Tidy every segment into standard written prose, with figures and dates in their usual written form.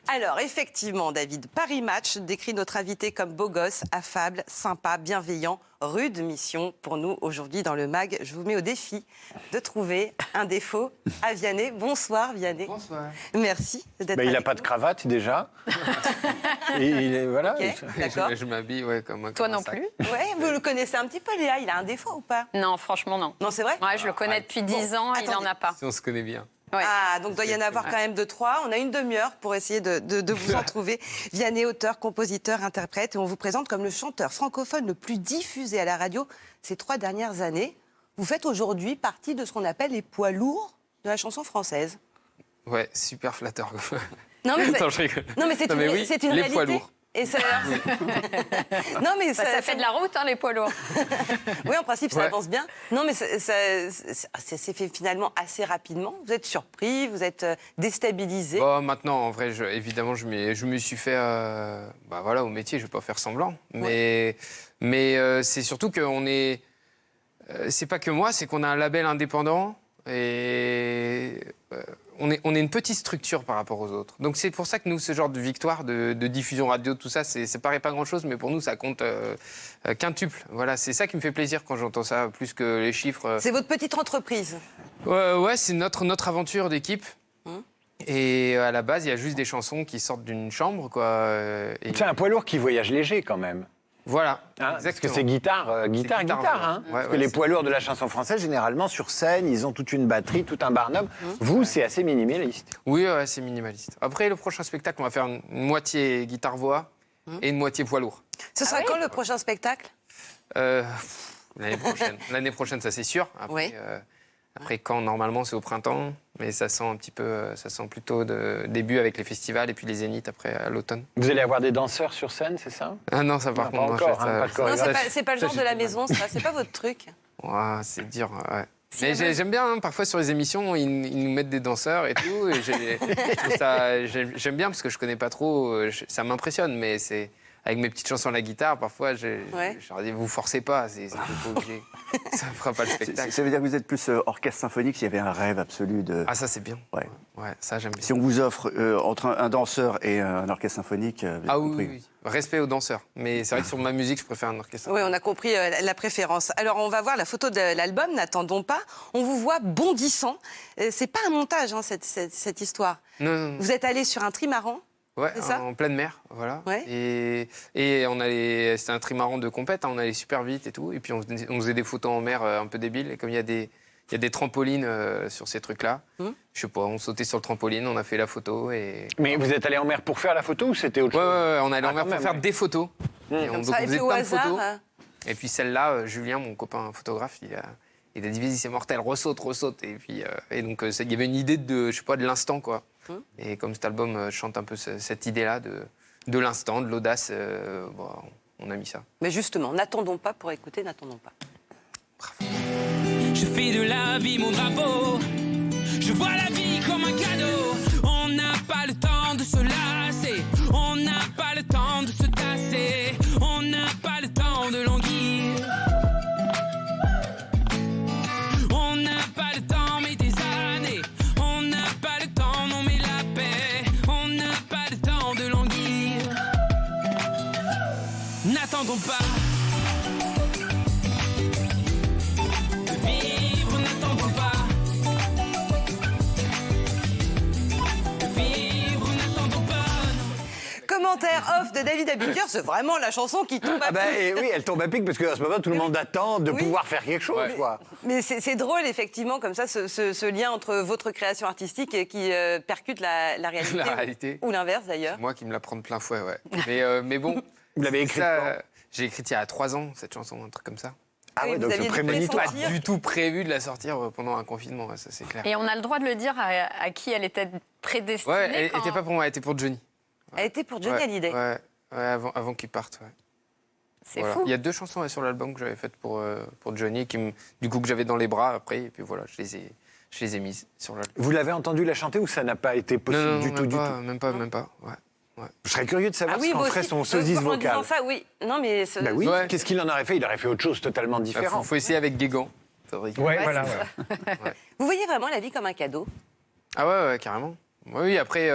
Alors, effectivement, David, Paris Match décrit notre invité comme beau gosse, affable, sympa, bienveillant. Rude mission pour nous aujourd'hui dans le MAG. Je vous mets au défi de trouver un défaut à Vianney. Bonsoir, Vianney. Bonsoir. Merci d'être Il n'a avec pas de cravate déjà. Et il est, voilà. Ok, d'accord. Je m'habille comme un Toi non sac. plus? Ouais, vous le connaissez un petit peu, Léa. Il a un défaut ou pas? Non, franchement, non. Non, c'est vrai? Ouais, je le connais depuis 10 ans, il n'en a pas. Si on se connaît bien. Ouais. Ah, donc doit y en avoir quand même 2-3. On a une demi-heure pour essayer de vous en trouver. Vianney, auteur, compositeur, interprète. Et on vous présente comme le chanteur francophone le plus diffusé à la radio ces 3 dernières années. Vous faites aujourd'hui partie de ce qu'on appelle les poids lourds de la chanson française. Ouais, super flatteur. Non, mais Attends, je rigole. non, mais c'est une, oui, c'est une les réalité. poids lourds. Et ça... non, mais Ça fait de la route, hein, les poids lourds. Oui, en principe, ça Ouais. avance bien. Non, mais ça s'est fait finalement assez rapidement. Vous êtes surpris, vous êtes déstabilisé. Bon, maintenant, en vrai, évidemment, je me suis fait voilà, au métier, je ne vais pas faire semblant. Mais c'est surtout qu'on est... c'est pas que moi, c'est qu'on a un label indépendant et... on est une petite structure par rapport aux autres. Donc c'est pour ça que nous, ce genre de victoire, de diffusion radio, tout ça, ça paraît pas grand-chose, mais pour nous, ça compte quintuple. Voilà, c'est ça qui me fait plaisir quand j'entends ça, plus que les chiffres. C'est votre petite entreprise. Ouais, c'est notre aventure d'équipe. Et à la base, il y a juste des chansons qui sortent d'une chambre, quoi. Et C'est un poids lourd qui voyage léger quand même. voilà, Hein, parce que exactement. c'est guitare. Hein. Ouais, Parce que ouais, les c'est- poids lourds de la chanson française, généralement, sur scène, ils ont toute une batterie, tout un barnum. Vous, c'est assez minimaliste. Oui, ouais, c'est minimaliste. Après, le prochain spectacle, on va faire une moitié guitare-voix et une moitié poids lourd. Ce sera quand le prochain spectacle? L'année prochaine. L'année prochaine, ça c'est sûr. Après, Oui. après quand normalement c'est au printemps, mais ça sent un petit peu, ça sent plutôt de début avec les festivals et puis les zéniths après à l'automne. Vous allez avoir des danseurs sur scène, c'est ça? Ah non, ça par Non, contre, pas non, encore, hein, pas de Non, chorégraphie. c'est pas le genre de la maison, ça. C'est pas votre truc. Ouais, c'est dur. Ouais. Mais j'aime bien, hein, parfois sur les émissions, ils nous mettent des danseurs et tout. Et j'aime bien parce que je connais pas trop, ça m'impressionne, mais c'est. Avec mes petites chansons à la guitare, parfois, je leur dis, vous forcez pas, c'est pas obligé. Ça fera pas le spectacle. Ça veut dire que vous êtes plus orchestre symphonique, s'il y avait un rêve absolu de... Ah, ça c'est bien. Ouais. Ouais, ça j'aime bien. Si on vous offre entre un danseur et un orchestre symphonique, vous avez Ah compris. oui. Respect aux danseurs. Mais c'est vrai que sur ma musique, je préfère un orchestre. Oui, on a compris la préférence. Alors, on va voir la photo de l'album, n'attendons pas. On vous voit bondissant. C'est pas un montage, hein, cette histoire. Non. Vous êtes allé sur un trimaran. Ouais, C'est ça en pleine mer, voilà. Ouais. Et on allait, c'était un trimaran de compète, hein, on allait super vite et tout. Et puis on faisait des photos en mer un peu débiles. Et comme il y a des trampolines sur ces trucs-là, je sais pas, on sautait sur le trampoline, on a fait la photo et... Mais vous êtes allé en mer pour faire la photo ou c'était autre Ouais, chose? on allait en mer quand pour même, faire ouais. des photos. Et Comme donc ça, on et faisait puis au plein de hasard. photos. Et puis celle-là, Julien, mon copain photographe, il a dit, vas-y, c'est mortel, ressaute. Et puis, donc, il y avait une idée de l'instant, quoi. Et comme cet album chante un peu cette idée-là de l'instant, de l'audace, on a mis ça. Mais justement, n'attendons pas pour écouter, n'attendons pas. Je fais de la vie mon drapeau. Je vois la vie comme un cadeau. On n'a pas le temps de se lasser. On n'a pas le temps de se tasser. On n'a pas le temps de languir. On n'a pas le temps, mais des années. On n'a pas le temps, non, mais la paix. On n'a pas le temps de languir. N'attendons pas. Vivre, n'attendons pas. Vivre, n'attendons pas. Commentaire off de David Abiker, c'est vraiment la chanson qui tombe à Ah ben, pic. et oui, elle tombe à pic parce qu'à ce moment, tout le monde attend de Oui. pouvoir faire quelque chose, quoi. Mais c'est drôle, effectivement, comme ça, ce lien entre votre création artistique et qui percute la réalité. La réalité. Ou l'inverse, d'ailleurs. Moi qui me la prends de plein fouet, ouais. Mais bon. Vous l'avez écrite ça, quand? j'ai écrit il y a 3 ans, cette chanson, un truc comme ça. Ah Oui, ouais, vous donc aviez c'est dû prémonitoire. pressentir. Pas du tout prévu de la sortir pendant un confinement, ça c'est clair. Et on a le droit de le dire à qui elle était prédestinée. Ouais, elle quand- était pas pour moi, elle était pour Johnny. Elle était pour Johnny Ouais, Hallyday. Ouais, avant qu'il parte, ouais. C'est Voilà. fou. Il y a 2 chansons sur l'album que j'avais faites pour Johnny, du coup que j'avais dans les bras après, et puis voilà, je les ai mises sur l'album. Vous l'avez entendu la chanter ou ça n'a pas été possible Non, du tout, même pas. Ouais. Je serais curieux de savoir ce qu'en moi ferait aussi, son sosie en vocal. disant ça, oui. Non, mais Bah oui, Ouais. qu'est-ce qu'il en aurait fait? Il aurait fait autre chose totalement différent. Faut essayer avec Guégan. Fabrice. Ouais, Ouais, voilà. c'est Vous voyez vraiment la vie comme un cadeau? Ah ouais, carrément. Oui, après,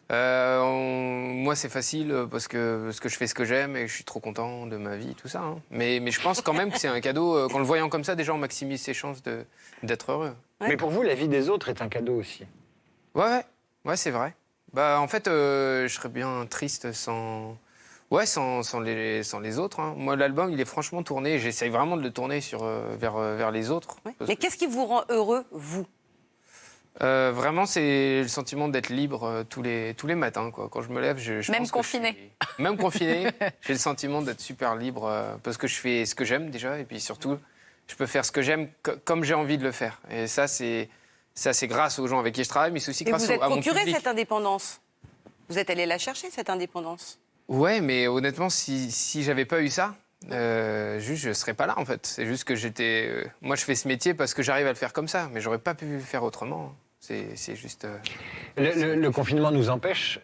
Moi, c'est facile parce que je fais ce que j'aime et je suis trop content de ma vie, tout ça. Hein. Mais je pense quand même que c'est un cadeau. Qu'en le voyant comme ça, déjà, on maximise ses chances d'être heureux. Ouais. Mais pour vous, la vie des autres est un cadeau aussi. Ouais, c'est vrai. Bah, en fait, je serais bien triste sans les autres. Hein. Moi, l'album, il est franchement tourné. J'essaye vraiment de le tourner vers les autres. Ouais. Mais qu'est-ce qui vous rend heureux, vous? Vraiment, c'est le sentiment d'être libre tous les matins. Quoi. Quand je me lève, je Même pense que confiné. Même confiné, j'ai le sentiment d'être super libre parce que je fais ce que j'aime déjà. Et puis surtout, je peux faire ce que j'aime comme j'ai envie de le faire. Et ça, c'est grâce aux gens avec qui je travaille, mais c'est aussi Et grâce vous êtes à mon procuré public. cette indépendance? Vous êtes allé la chercher, cette indépendance? Ouais, mais honnêtement, si j'avais pas eu ça, juste, je serais pas là, en fait. C'est juste que j'étais... moi, je fais ce métier parce que j'arrive à le faire comme ça, mais j'aurais pas pu le faire autrement. C'est juste... Le confinement nous empêche,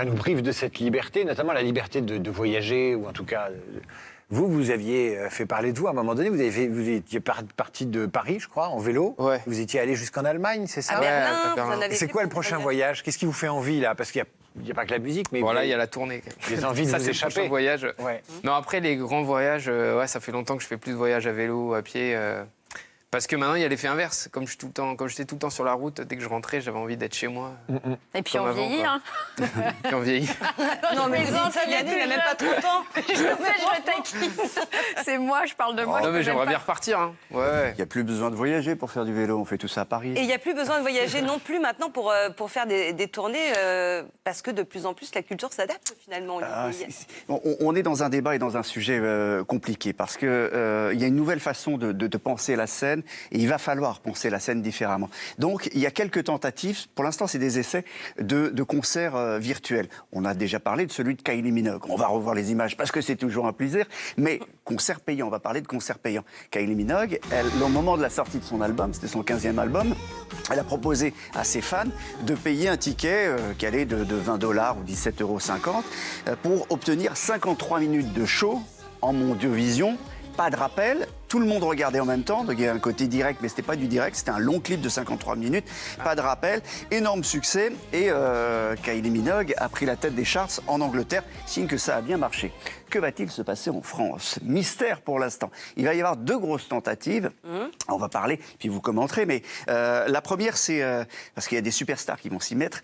nous prive de cette liberté, notamment la liberté de voyager, ou en tout cas... Vous aviez fait parler de vous à un moment donné, vous étiez parti de Paris, je crois, en vélo. Ouais. Vous étiez allé jusqu'en Allemagne, c'est ça? À Berlin, à vous Berlin. en avez Et c'est fait quoi le beaucoup de prochain voyage? Qu'est-ce qui vous fait envie, là? Parce qu'il n'y a pas que la musique, mais... Voilà, il y a la tournée. Quand même. Vous avez envie de Ça, vous c'est le prochain échapper. voyage. Ouais. Non, après, les grands voyages, ça fait longtemps que je fais plus de voyages à vélo, à pied. Parce que maintenant, il y a l'effet inverse. Comme j'étais tout le temps sur la route, dès que je rentrais, j'avais envie d'être chez moi. Et puis Comme on avant, vieillit, quoi. hein. Puis on vieillit. Non, mais Les vous gens, dites ça, il est Yannick, il n'a plus même pas 30 ans. Je sais, je taquine. C'est moi, je parle de moi. Non, je mais peux j'aimerais même bien pas- repartir. Hein. Ouais. Il n'y a plus besoin de voyager pour faire du vélo, on fait tout ça à Paris. Et il n'y a plus besoin de voyager non plus maintenant pour faire des tournées, parce que de plus en plus, la culture s'adapte finalement. au Ah, pays. on est dans un débat et dans un sujet compliqué parce que il y a une nouvelle façon de penser la scène et il va falloir penser la scène différemment. Donc il y a quelques tentatives, pour l'instant c'est des essais de concerts virtuels. On a déjà parlé de celui de Kylie Minogue. On va revoir les images parce que c'est toujours un plaisir, mais concert payant, on va parler de concert payant. Kylie Minogue, au moment de la sortie de son album, c'était son 15e album, elle a proposé à ses fans de payer un ticket qui allait de $20 ou 17,50 € pour obtenir 53 minutes de show en Mondiovision. Pas de rappel, tout le monde regardait en même temps, donc il y a un côté direct, mais c'était pas du direct, c'était un long clip de 53 minutes, pas de rappel, énorme succès, et Kylie Minogue a pris la tête des charts en Angleterre, signe que ça a bien marché. Que va-t-il se passer en France? Mystère pour l'instant. Il va y avoir 2 grosses tentatives, on va parler, puis vous commenterez, mais la première, c'est, parce qu'il y a des superstars qui vont s'y mettre,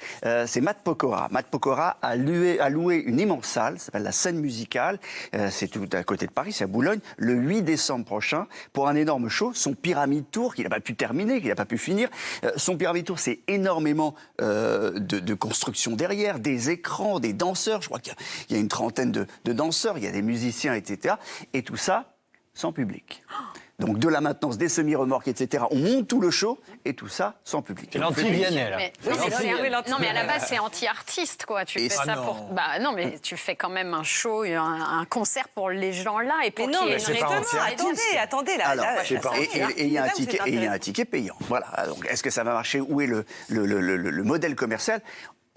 c'est Matt Pokora. Matt Pokora a loué une immense salle, ça s'appelle la Scène Musicale, c'est tout à côté de Paris, c'est à Boulogne, le 8 décembre prochain, pour un énorme show, son Pyramide Tour, qu'il n'a pas pu terminer, qu'il n'a pas pu finir. Son Pyramide Tour, c'est énormément de construction derrière, des écrans, des danseurs, je crois qu'il y a une trentaine de danseurs, il y a des musiciens, etc. Et tout ça sans public. Donc de la maintenance, des semi-remorques, etc. On monte tout le show et tout ça sans public. C'est l'anti-Vianney, là. Mais- C'est oui, c'est- l'anti-Vianney. non, mais à la base, c'est anti-artiste, quoi. Tu Et fais ça, ça non. pour. Bah non, mais tu fais quand même un show, un concert pour les gens là et pour Mais non, qu'il y ait mais une c'est pas réponse. anti-artiste. attendez, là. Alors, là, je sais pas. ça, et il y a un là, ticket, c'est et il y a un intéressant. ticket payant. Voilà. Donc, est-ce que ça va marcher? Où est le modèle commercial?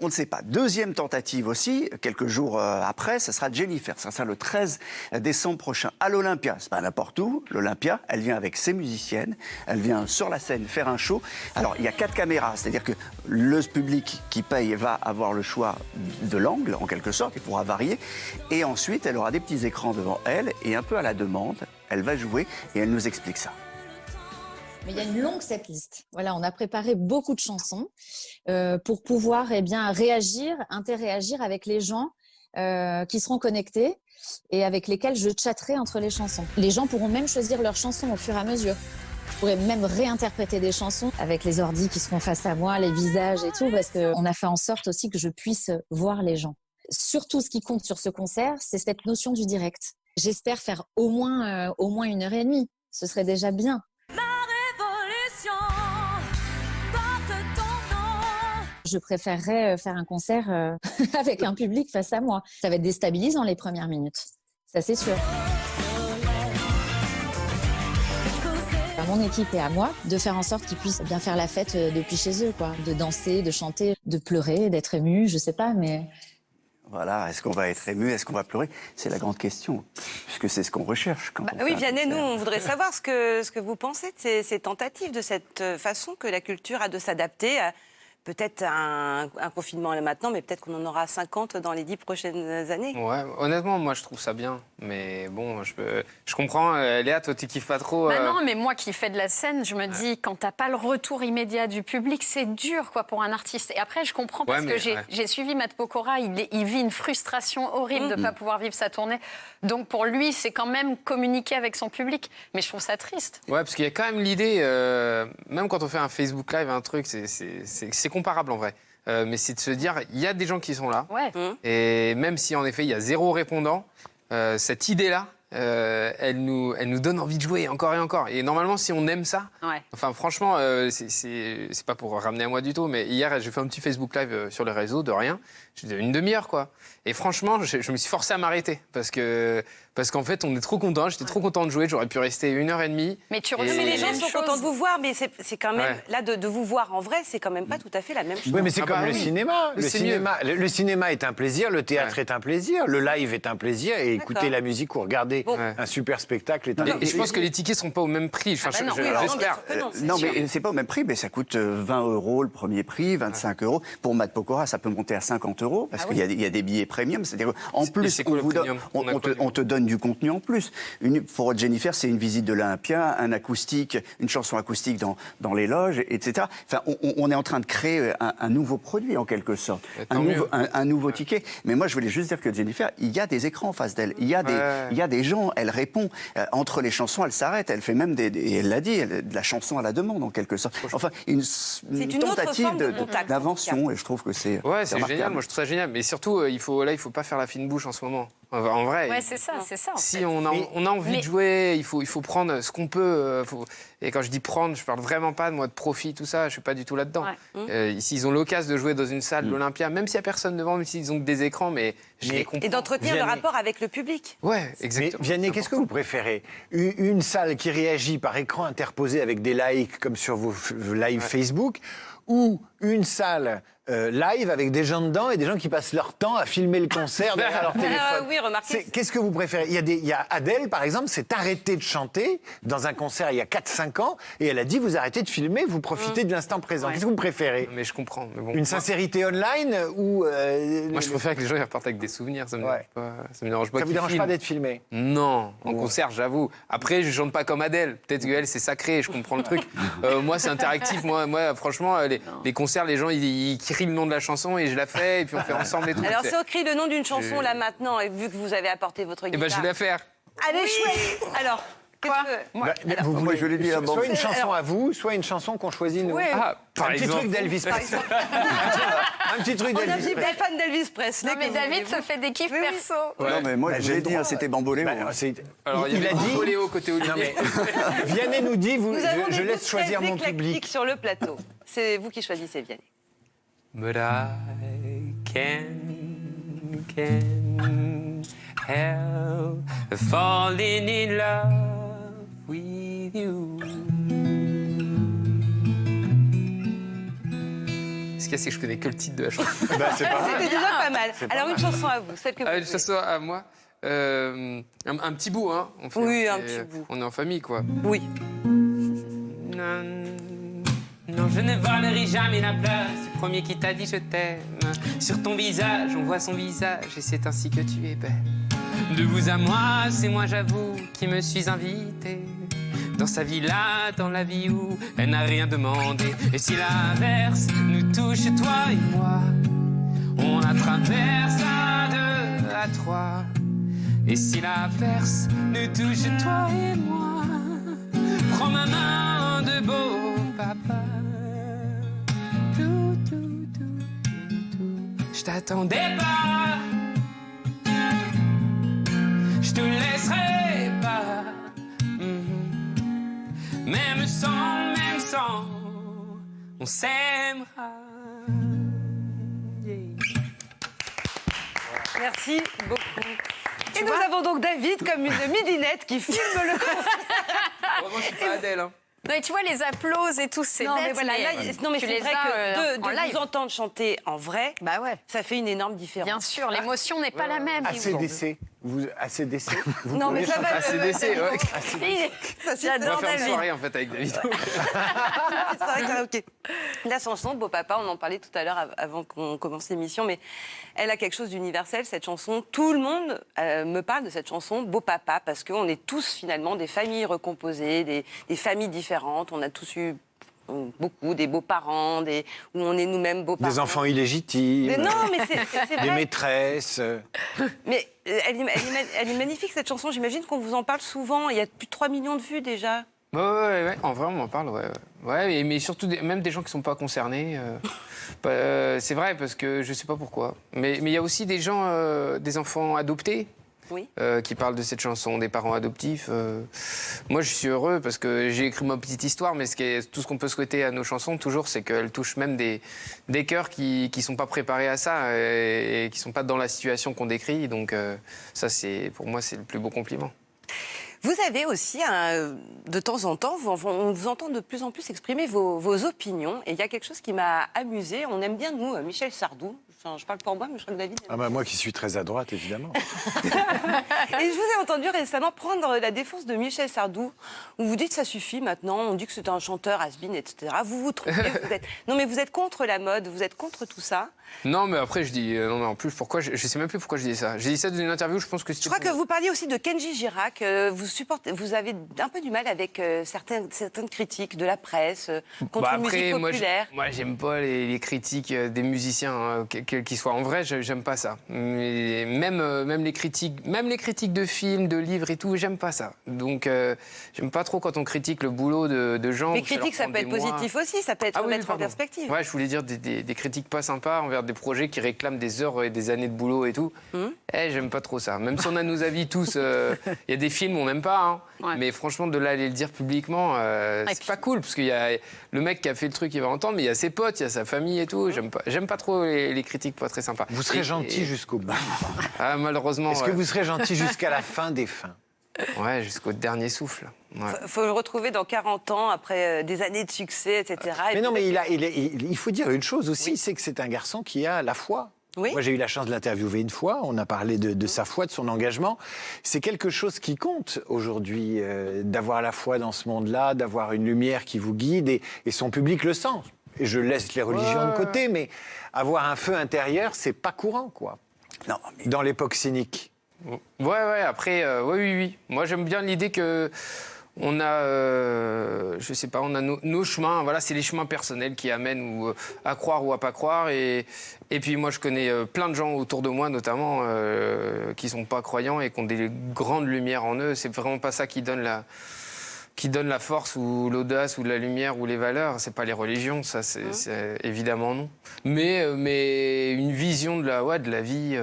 On ne sait pas. Deuxième tentative aussi, quelques jours après, ce sera Jennifer. Ça sera le 13 décembre prochain à l'Olympia. C'est pas n'importe où. L'Olympia, elle vient avec ses musiciennes. Elle vient sur la scène faire un show. Alors, il y a 4 caméras. C'est-à-dire que le public qui paye va avoir le choix de l'angle, en quelque sorte. Il pourra varier. Et ensuite, elle aura des petits écrans devant elle. Et un peu à la demande, elle va jouer et elle nous explique ça. Mais il y a une longue setlist. Voilà, on a préparé beaucoup de chansons pour pouvoir réagir, interréagir avec les gens qui seront connectés et avec lesquels je chatterai entre les chansons. Les gens pourront même choisir leurs chansons au fur et à mesure. Je pourrais même réinterpréter des chansons avec les ordis qui seront face à moi, les visages et tout, parce qu'on a fait en sorte aussi que je puisse voir les gens. Surtout, ce qui compte sur ce concert, c'est cette notion du direct. J'espère faire au moins 1h30. Ce serait déjà bien. Je préférerais faire un concert avec un public face à moi. Ça va être déstabilisant les premières minutes. Ça, c'est sûr. À mon équipe et à moi, de faire en sorte qu'ils puissent bien faire la fête depuis chez eux, quoi. De danser, de chanter, de pleurer, d'être ému, je sais pas, mais... Voilà, est-ce qu'on va être ému, est-ce qu'on va pleurer? C'est la grande question, puisque c'est ce qu'on recherche. Quand on Oui, fait un Vianney, nous, concert. on voudrait savoir ce que vous pensez de ces tentatives, de cette façon que la culture a de s'adapter peut-être un confinement là maintenant, mais peut-être qu'on en aura 50 dans les 10 prochaines années. Ouais, honnêtement, moi je trouve ça bien. Mais bon, je comprends. Léa, toi tu kiffes pas trop. Bah non, mais moi qui fais de la scène, je me dis, quand t'as pas le retour immédiat du public, c'est dur quoi pour un artiste. Et après, je comprends parce que j'ai suivi Matt Pokora, il vit une frustration horrible de ne pas pouvoir vivre sa tournée. Donc pour lui, c'est quand même communiquer avec son public. Mais je trouve ça triste. Ouais, parce qu'il y a quand même l'idée, même quand on fait un Facebook Live, un truc, c'est comparable en vrai. Mais c'est de se dire, il y a des gens qui sont là. Ouais. Et même si en effet il y a 0 répondant, cette idée-là, elle nous donne envie de jouer encore et encore. Et normalement, si on aime ça, enfin franchement, c'est pas pour ramener à moi du tout, mais hier j'ai fait un petit Facebook Live sur les réseaux de rien. J'ai une demi-heure quoi. Et franchement, je me suis forcé à m'arrêter parce qu'en fait, on est trop contents. J'étais trop content de jouer. J'aurais pu rester 1h30. Mais tu Mais les gens sont contents de vous voir, mais c'est quand même là de vous voir en vrai, c'est quand même pas tout à fait la même chose. Oui, mais c'est comme le cinéma. Le cinéma est un plaisir, le théâtre est un plaisir, le live est un plaisir, et écouter la musique ou regarder un super spectacle est un plaisir. Et je pense que les tickets seront pas au même prix. Enfin, j'espère. Non, mais c'est pas au même prix, mais ça coûte 20 € le premier prix, 25 €. Pour Matt Pokora, ça peut monter à 50 € parce qu'il y a des billets premium. C'est-à-dire en plus, on te donne du contenu en plus. Pour Jennifer, c'est une visite de l'Olympia, une chanson acoustique dans les loges, etc. Enfin, on est en train de créer un nouveau produit en quelque sorte, un nouveau ticket. Mais moi, je voulais juste dire que Jennifer, il y a des écrans en face d'elle, il y a des gens, elle répond entre les chansons, elle s'arrête, elle fait même et elle l'a dit, de la chanson à la demande en quelque sorte. Enfin, une tentative d'invention, et je trouve que c'est génial. Moi, je trouve ça génial. Mais surtout, il faut pas faire la fine bouche en ce moment. En vrai. Ouais, c'est ça. Si on a envie de jouer, il faut prendre ce qu'on peut. Et quand je dis prendre, je parle vraiment pas de moi de profit, tout ça. Je suis pas du tout là-dedans. Ici, ils ont l'occasion de jouer dans une salle de l'Olympia, même s'il y a personne devant, même s'ils ont que des écrans, mais je les comprends. Et d'entretenir le rapport avec le public. Ouais, exactement. Mais Vianney, qu'est-ce que vous préférez ? Une salle qui réagit par écran interposé avec des likes comme sur vos lives Facebook, ou une salle live avec des gens dedans et des gens qui passent leur temps à filmer le concert derrière leur téléphone. Oui, remarquez. Qu'est-ce que vous préférez ? Il y a Adèle, par exemple, s'est arrêtée de chanter dans un concert il y a 4-5 ans et elle a dit vous arrêtez de filmer, vous profitez de l'instant présent. Qu'est-ce que vous préférez ? Mais je comprends. Mais bon, une sincérité online ou moi, je préfère que les gens y repartent avec des souvenirs. Ça me dérange pas. Ça me dérange pas. Ça vous dérange pas d'être filmé ? Non, en concert, j'avoue. Après, je chante pas comme Adèle. Peut-être qu'elle, c'est sacré. Je comprends le truc. Moi, c'est interactif. Moi, franchement, les concerts, les gens, ils crient le nom de la chanson. Et je la fais, et puis on fait ensemble et tout. Alors, si on crie le nom d'une chanson là maintenant, et vu que vous avez apporté votre guitare. Eh ben, je vais la faire. Allez, chouette. Alors, moi, je l'ai dit avant. Soit une chanson à vous, soit une chanson qu'on choisit nous. Par un petit exemple. truc d'Elvis Presley. Un petit truc on a d'Elvis dit Presley. fan d'Elvis Presley. Non, mais David se fait des kiffs perso. Non, mais moi, je l'ai dit, c'était Bamboléo. Alors, il a dit Bamboléo côté Olivier. Vianney nous dit, Nous avons je des laisse goûts choisir très mon éclectiques public. sur le plateau. C'est vous qui choisissez, Vianney. But I can help falling in love with you. Ce qu'il y a, c'est que je connais que le titre de la chanson. C'est pas mal. C'était déjà pas mal. Alors, une chanson à vous, celle que vous Une voulez. chanson à moi. Un petit bout, hein. On fait, Oui, un petit bout. On est en famille, quoi. Oui. Non, je ne volerai jamais la place du premier qui t'a dit je t'aime. Sur ton visage, on voit son visage et c'est ainsi que tu es belle. De vous à moi, c'est moi j'avoue qui me suis invité dans sa villa, dans la vie où elle n'a rien demandé. Et si l'averse nous touche, toi et moi, on la traverse à 2, à 3. Et si l'averse nous touche, toi et moi, prends ma main de beau papa. Je t'attendais pas, je te laisserai pas, même sans, on s'aimera. Merci beaucoup. Et nous avons donc David comme une midinette qui filme le concert. Vraiment, je suis pas Adèle, hein. Non, et tu vois, les applauses et tout, c'est Non, bête, mais voilà, là, non, mais tu c'est les vrai as, que en de live. vous entendre chanter en vrai, Bah ouais. ça fait une énorme différence. Bien sûr, l'émotion n'est pas la même. ACDC. ACDC. Non, mais ça va. ACDC, ouais. Ça, c'est On va dans faire une David. soirée en fait avec David. C'est vrai, karaoké. La chanson Beau Papa, on en parlait tout à l'heure avant qu'on commence l'émission, mais elle a quelque chose d'universel, cette chanson. Tout le monde me parle de cette chanson Beau Papa, parce qu'on est tous finalement des familles recomposées, des familles différentes. On a tous eu beaucoup, des beaux-parents, où on est nous-mêmes beaux-parents. Des enfants illégitimes. Mais non, mais c'est vrai. Des maîtresses. Mais elle est magnifique, cette chanson. J'imagine qu'on vous en parle souvent. Il y a plus de 3 millions de vues déjà. Ouais. En vrai, on en parle, ouais. Mais surtout, même des gens qui ne sont pas concernés. C'est vrai, parce que je ne sais pas pourquoi. Mais il y a aussi des gens, des enfants adoptés. Oui. Qui parlent de cette chanson, des parents adoptifs. Moi, je suis heureux parce que j'ai écrit ma petite histoire, mais tout ce qu'on peut souhaiter à nos chansons, toujours, c'est qu'elles touchent même des cœurs qui ne sont pas préparés à ça et qui ne sont pas dans la situation qu'on décrit. Donc ça, pour moi, c'est le plus beau compliment. Vous avez aussi, de temps en temps, on vous entend de plus en plus exprimer vos opinions. Et il y a quelque chose qui m'a amusée. On aime bien, nous, Michel Sardou. Enfin, je parle pour moi, mais je crois que David... Moi qui suis très à droite, évidemment. Et je vous ai entendu récemment prendre la défense de Michel Sardou, où vous dites ça suffit maintenant, on dit que c'est un chanteur has-been, etc. Vous vous trompez, Non, mais vous êtes contre la mode, vous êtes contre tout ça. Non, mais après, je dis... non, mais en plus, pourquoi je sais même plus pourquoi je dis ça. J'ai dit ça dans une interview, je pense que... Je crois que vous parliez aussi de Kenji Girac. Vous avez un peu du mal avec certaines critiques de la presse, contre la musique populaire. Moi, j'aime pas les critiques des musiciens, quels qu'ils soient. En vrai, j'aime pas ça. Mais même les critiques de films, de livres et tout, j'aime pas ça. Donc, j'aime pas trop quand on critique le boulot de gens. Les critiques, ça peut être positif aussi, ça peut être remettre en perspective. Ouais, je voulais dire des critiques pas sympas envers des projets qui réclament des heures et des années de boulot et tout. J'aime pas trop ça. Même si on a nos avis tous, il y a des films on n'aime pas, hein. Ouais. Mais franchement, de là aller le dire publiquement, c'est pas cool, parce qu'il y a le mec qui a fait le truc, il va entendre, mais il y a ses potes, il y a sa famille et tout. J'aime pas trop les critiques pas très sympas. Vous serez gentil jusqu'au bout. Ah, malheureusement. Est-ce que vous serez gentil jusqu'à la fin des fins? Ouais, jusqu'au dernier souffle. Ouais. Faut le retrouver dans 40 ans, après des années de succès, etc. Mais non, mais il faut dire une chose aussi, c'est que c'est un garçon qui a la foi. Oui. Moi, j'ai eu la chance de l'interviewer une fois. On a parlé de sa foi, de son engagement. C'est quelque chose qui compte aujourd'hui, d'avoir la foi dans ce monde-là, d'avoir une lumière qui vous guide, et son public le sent. Et je laisse les religions de côté, mais avoir un feu intérieur, c'est pas courant, quoi. Non, mais... Dans l'époque cynique. Ouais. Après, oui. Moi, j'aime bien l'idée que on a, je sais pas, on a nos chemins. Voilà, c'est les chemins personnels qui amènent à croire ou à pas croire. Et puis moi, je connais plein de gens autour de moi, notamment, qui sont pas croyants et qui ont des grandes lumières en eux. C'est vraiment pas ça qui donne la force ou l'audace ou la lumière ou les valeurs. C'est pas les religions, ça, c'est évidemment non. Mais une vision de la vie.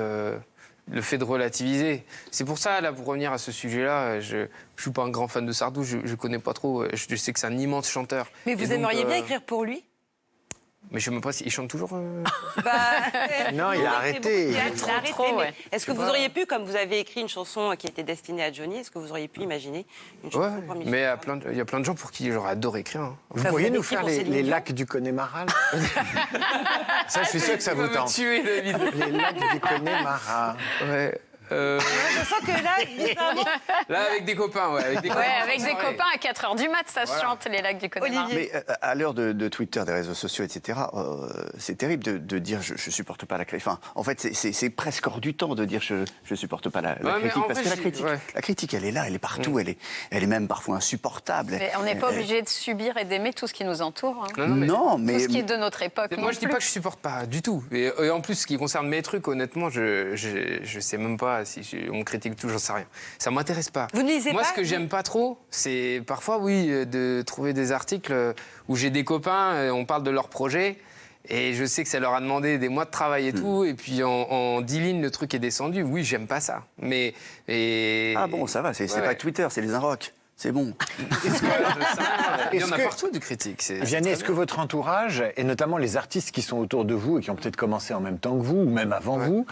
Le fait de relativiser. C'est pour ça, là, pour revenir à ce sujet-là, je ne suis pas un grand fan de Sardou, je ne connais pas trop. Je sais que c'est un immense chanteur. Mais vous aimeriez bien écrire pour lui ? Mais je ne sais même pas s'il chante toujours. Non, il a arrêté. Est-ce que vous auriez pu, comme vous avez écrit une chanson qui était destinée à Johnny, est-ce que vous auriez pu imaginer une chanson pour Michel ? Mais il y a plein de gens pour qui j'aurais adoré écrire. Hein. Vous pourriez nous faire les lacs du Connemara? Ça, je suis sûr que ça vous tente. Tuer, David. Les lacs du Connemara. Ouais. Je sens que là, bizarrement... Là, avec des copains, avec des copains à 4h du mat, ça se chante, les lacs du Connemara. Mais à l'heure de Twitter, des réseaux sociaux, etc., c'est terrible de dire je supporte pas la critique. Enfin, en fait, c'est presque hors du temps de dire je supporte pas la critique, parce que la critique, elle est là, elle est partout, elle est même parfois insupportable. Mais on n'est pas obligé de subir et d'aimer tout ce qui nous entoure. Hein. Non, mais... Tout ce qui est de notre époque. Moi, je dis pas que je supporte pas du tout. Et en plus, ce qui concerne mes trucs, honnêtement, je sais même pas si on me critique tout, j'en sais rien. Ça m'intéresse pas. Vous ne lisez Moi, pas, ce que j'aime pas trop, c'est parfois, de trouver des articles où j'ai des copains, on parle de leur projet, et je sais que ça leur a demandé des mois de travail et tout, et puis en 10 lignes, le truc est descendu. Oui, j'aime pas ça. Ah bon, ça va, c'est pas Twitter, c'est les Inrocks. C'est bon. Il y en a partout de critiques. Vianney, est-ce que votre entourage, et notamment les artistes qui sont autour de vous et qui ont peut-être commencé en même temps que vous, ou même avant vous,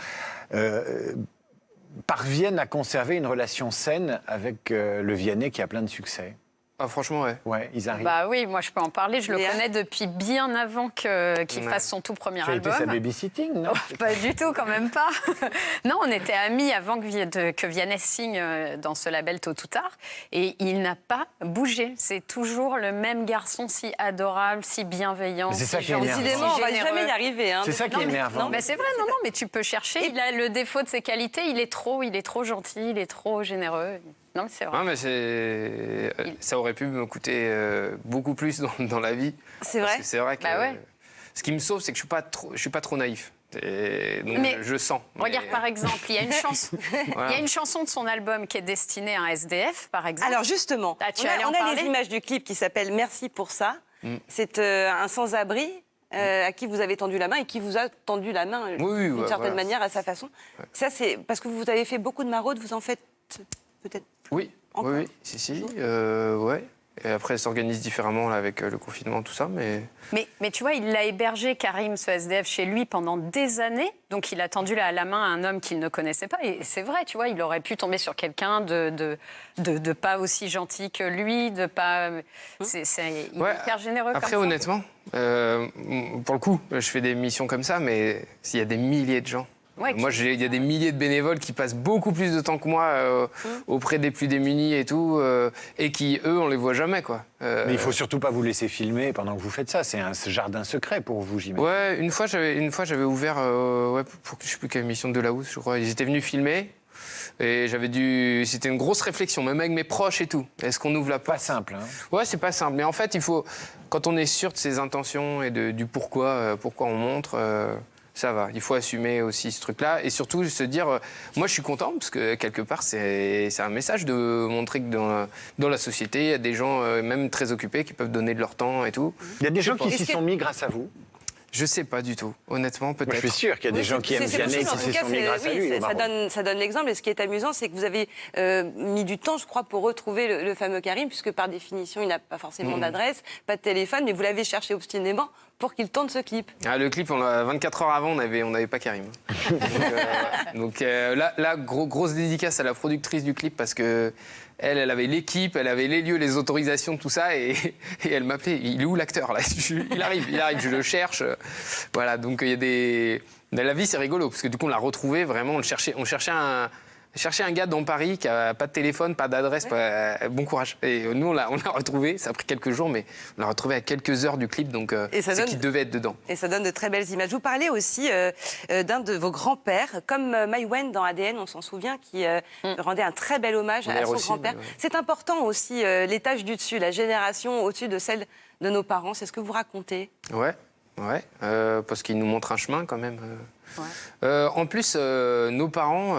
parviennent à conserver une relation saine avec le Vianney qui a plein de succès? Ah, franchement, ouais. Ouais, ils arrivent. Bah oui, moi je peux en parler. Je le Léa connais depuis bien avant qu'il fasse son tout premier Ça a été album. sa babysitting, non? Pas du tout, quand même pas. Non, on était amis avant que Vianney signe dans ce label Tôt ou Tard. Et il n'a pas bougé. C'est toujours le même garçon si adorable, si bienveillant. Mais c'est ça si qui est gentil, énervant. Décidément, on si va généreux. jamais y arriver. Hein. C'est ça qui est énervant. Non, mais c'est vrai, non, mais tu peux chercher. Il a le défaut de ses qualités. Il est trop gentil, il est trop généreux. Non, mais c'est vrai. Non, mais ça aurait pu me coûter beaucoup plus dans la vie. C'est vrai. Parce que c'est vrai que Bah ouais. ce qui me sauve, c'est que je suis pas trop naïf. Et donc Mais je sens. Regarde, Mais- par exemple, il y a une chanson, Voilà. il y a une chanson de son album qui est destinée à un SDF, par exemple. Alors justement, Ah, tu allais en on a parler les images du clip qui s'appelle Merci pour ça. C'est un sans-abri à qui vous avez tendu la main et qui vous a tendu la main Oui, d'une ouais, certaine voilà. manière à sa façon. Ça, c'est parce que vous avez fait beaucoup de maraudes, vous en faites peut-être. Oui, Encore oui, si, ouais. Et après, elle s'organise différemment là, avec le confinement, tout ça, mais... Mais tu vois, il l'a hébergé, Karim, ce SDF, chez lui pendant des années. Donc, il a tendu la main à un homme qu'il ne connaissait pas. Et c'est vrai, tu vois, il aurait pu tomber sur quelqu'un de pas aussi gentil que lui, de pas... il est hyper généreux Après, comme ça. honnêtement, pour le coup, je fais des missions comme ça, mais s'il y a des milliers de gens... Ouais, Moi, il y a des milliers de bénévoles qui passent beaucoup plus de temps que moi auprès des plus démunis et tout, et qui, eux, on les voit jamais, quoi. Mais il faut surtout pas vous laisser filmer pendant que vous faites ça. C'est un jardin secret pour vous, j'imagine. Ouais, une fois, j'avais ouvert, pour je sais plus quelle émission de la Housse, je crois. Ils étaient venus filmer, et c'était une grosse réflexion, même avec mes proches et tout. Est-ce qu'on ouvre la porte? Pas simple, hein. Ouais, c'est pas simple. Mais en fait, il faut, quand on est sûr de ses intentions et du pourquoi on montre. Ça va, il faut assumer aussi ce truc-là et surtout se dire, moi je suis content parce que quelque part c'est un message de montrer que dans la société il y a des gens même très occupés qui peuvent donner de leur temps et tout. Il y a des gens qui Est-ce s'y que- sont mis grâce à vous. Je sais pas du tout, honnêtement Moi, je peut-être. suis sûr qu'il y a des gens qui aiment C'est Vianney possible, en qui tout s'y cas, sont mis grâce à lui. au Maroc. ça donne l'exemple. Et ce qui est amusant, c'est que vous avez mis du temps, je crois, pour retrouver le fameux Karim, puisque par définition, il n'a pas forcément d'adresse, pas de téléphone, mais vous l'avez cherché obstinément pour qu'il tente ce clip. Ah, le clip, 24 heures avant, on n'avait pas Karim. Donc là, grosse dédicace à la productrice du clip parce que elle avait l'équipe, elle avait les lieux, les autorisations, tout ça, et elle m'appelait. Il est où l'acteur là? Il arrive, je le cherche. Voilà, donc il y a des. La vie, c'est rigolo parce que du coup, on l'a retrouvé vraiment. On cherchait un gars dans Paris qui n'a pas de téléphone, pas d'adresse, bon courage. Et nous, on l'a retrouvé, ça a pris quelques jours, mais on l'a retrouvé à quelques heures du clip, donc c'est qu'il devait être dedans. Et ça donne de très belles images. Vous parlez aussi d'un de vos grands-pères, comme Maïwenn dans ADN, on s'en souvient, qui rendait un très bel hommage à son aussi, grand-père. ouais. C'est important aussi, l'étage du dessus, la génération au-dessus de celle de nos parents. C'est ce que vous racontez. Ouais, parce qu'il nous montre un chemin quand même. En plus, nos parents...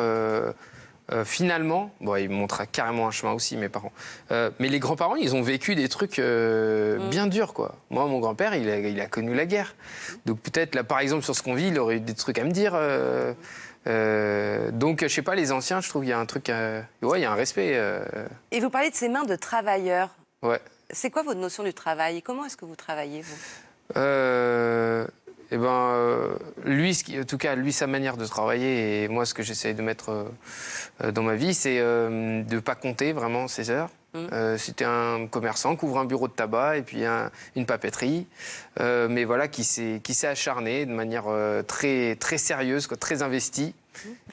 finalement, bon, ils montrent carrément un chemin aussi, mes parents. Mais les grands-parents, ils ont vécu des trucs bien durs, quoi. Moi, mon grand-père, il a connu la guerre. Donc peut-être, là, par exemple, sur ce qu'on vit, il aurait eu des trucs à me dire. Donc, je sais pas, les anciens, je trouve qu'il y a un truc... Ouais, il y a un respect. Et vous parlez de ces mains de travailleurs. Ouais. C'est quoi votre notion du travail? Comment est-ce que vous travaillez, vous? Lui, en tout cas, lui, sa manière de travailler et moi, ce que j'essaie de mettre dans ma vie, c'est de ne pas compter vraiment ses heures. C'était un commerçant qui ouvre un bureau de tabac et puis une papeterie, mais voilà, qui s'est acharné de manière très, très sérieuse, quoi, très investie.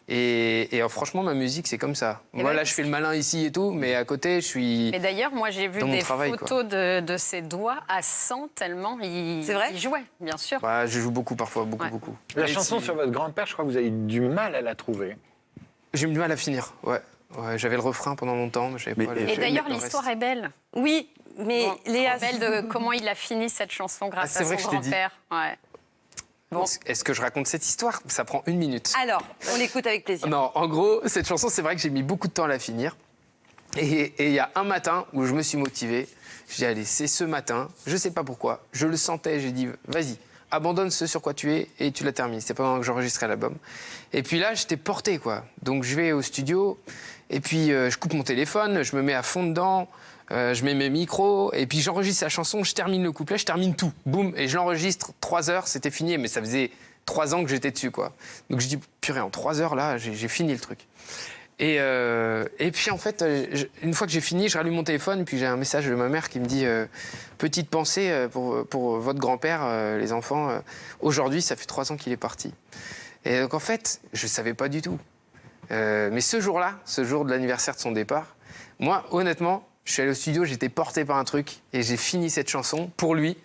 Et franchement, ma musique, c'est comme ça. Et Moi, ouais, là, je fais le malin ici et tout, mais à côté, je suis... Mais d'ailleurs, moi, j'ai vu dans mon des travail, photos de ses doigts à 100 tellement C'est vrai il jouait, bien sûr. Bah, je joue beaucoup parfois, beaucoup, Ouais. beaucoup. La Et chanson si- sur votre grand-père, je crois que vous avez eu du mal à la trouver. J'ai eu du mal à finir, ouais. J'avais le refrain pendant longtemps, mais je savais pas Et d'ailleurs, le l'histoire reste. est belle. Oui, mais Bon, Léa... belle de comment il a fini cette chanson grâce c'est à vrai son que je t'ai dit. grand-père. Ouais. Bon. Est-ce que je raconte cette histoire? Ça prend 1 minute. Alors, on l'écoute avec plaisir. Non, en gros, cette chanson, c'est vrai que j'ai mis beaucoup de temps à la finir. Et il y a un matin où je me suis motivé. J'ai dit, allez, c'est ce matin. Je sais pas pourquoi. Je le sentais. J'ai dit, vas-y, abandonne ce sur quoi tu es et tu la termines. C'était pendant que j'enregistrais l'album. Et puis là, j'étais porté, quoi. Donc je vais au studio. Et puis je coupe mon téléphone. Je me mets à fond dedans. Je mets mes micros. Et puis j'enregistre la chanson. Je termine le couplet. Je termine tout. Boum. Et je l'enregistre. 3 heures, c'était fini. Mais ça faisait 3 ans que j'étais dessus, quoi. Donc je dis, purée, en 3 heures, là, j'ai fini le truc. Et puis en fait, une fois que j'ai fini, je rallume mon téléphone, puis j'ai un message de ma mère qui me dit petite pensée pour votre grand-père, les enfants. Aujourd'hui, ça fait 3 ans qu'il est parti. Et donc en fait, je savais pas du tout. Mais ce jour-là, ce jour de l'anniversaire de son départ, moi, honnêtement, je suis allé au studio, j'étais porté par un truc et j'ai fini cette chanson pour lui.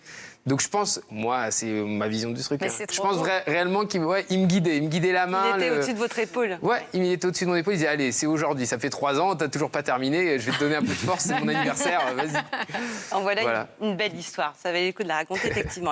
Donc je pense, moi, c'est ma vision du truc. Mais Hein. Je pense réellement qu'il il me guidait la main. Il était au-dessus de votre épaule. Ouais, il était au-dessus de mon épaule. Il disait allez, c'est aujourd'hui, ça fait 3 ans, t'as toujours pas terminé. Je vais te donner un peu de force, c'est mon anniversaire. Vas-y. En voilà. Une belle histoire. Ça valait le coup de la raconter effectivement.